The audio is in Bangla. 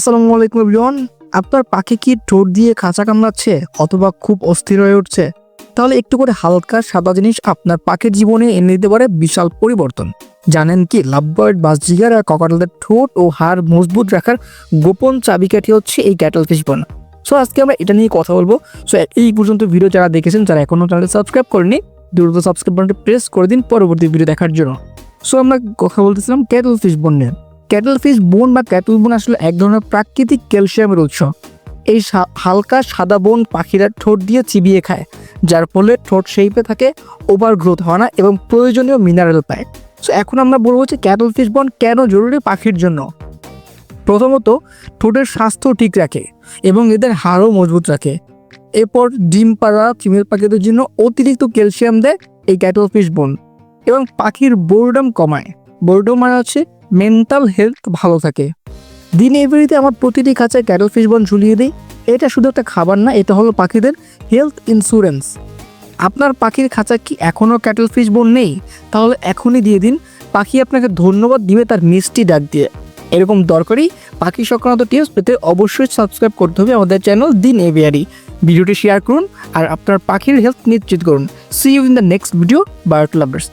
আসসালামু আলাইকুম এভরিওয়ান। আপনার পাখি কি ঠোঁট দিয়ে খাঁচা কামড়াচ্ছে অথবা খুব অস্থির হয়ে উঠছে? তাহলে একটু করে হালকা সাদা জিনিস আপনার পাখির জীবনে এনে দিতে পারে বিশাল পরিবর্তন। জানেন কি, লাভবার্ড, বাজরিগার আর ককাটেলের ঠোঁট ও হাড় মজবুত রাখার গোপন চাবিকাঠি হচ্ছে এই ক্যাটলফিশ বোন। সো আজকে আমরা এটা নিয়ে কথা বলবো। সো এই পর্যন্ত ভিডিও যারা দেখেছেন, যারা এখনও চ্যানেলটি সাবস্ক্রাইব করেনি, দ্রুত সাবস্ক্রাইব বাটনটি প্রেস করে দিন পরবর্তী ভিডিও দেখার জন্য। সো আমরা কথা বলতেছিলাম ক্যাটলফিশ বোন নিয়ে। ক্যাটলফিশ বোন বা ক্যাটল বোন আসলে এক ধরনের প্রাকৃতিক ক্যালসিয়ামের উৎস। এই হালকা সাদা বোন পাখিরা ঠোঁট দিয়ে চিবিয়ে খায়, যার ফলে ঠোঁট শেপে থাকে, ওভার গ্রোথ হয় না এবং প্রয়োজনীয় মিনারেল পায়। সো এখন আমরা বলবো যে ক্যাটলফিশ বোন কেন জরুরি পাখির জন্য। প্রথমত, ঠোঁটের স্বাস্থ্য ঠিক রাখে এবং এদের হাড়ও মজবুত রাখে। এরপর ডিম পাড়া ফিমেল পাখিদের জন্য অতিরিক্ত ক্যালসিয়াম দেয় এই ক্যাটলফিশ বোন, এবং পাখির বোরডম কমায়। বোরডম মানে হচ্ছে মেন্টাল হেলথ ভালো থাকে। দিন এভিয়ারিতে আমার প্রতিটি খাঁচায় ক্যাটলফিশ বোন ঝুলিয়ে দিই। এটা শুধু একটা খাবার না, এটা হলো পাখিদের হেলথ ইন্স্যুরেন্স। আপনার পাখির খাঁচায় কি এখনও ক্যাটলফিশ বোন নেই? তাহলে এখনই দিয়ে দিন। পাখি আপনাকে ধন্যবাদ দিবে তার মিষ্টি ডাক দিয়ে। এরকম দরকারি পাখি সংক্রান্ত টিপস পেতে অবশ্যই সাবস্ক্রাইব করতে হবে আমাদের চ্যানেল দিন এভিয়ারি। ভিডিওটি শেয়ার করুন আর আপনার পাখির হেলথ নিশ্চিত করুন। See you in the next video. Bird lovers.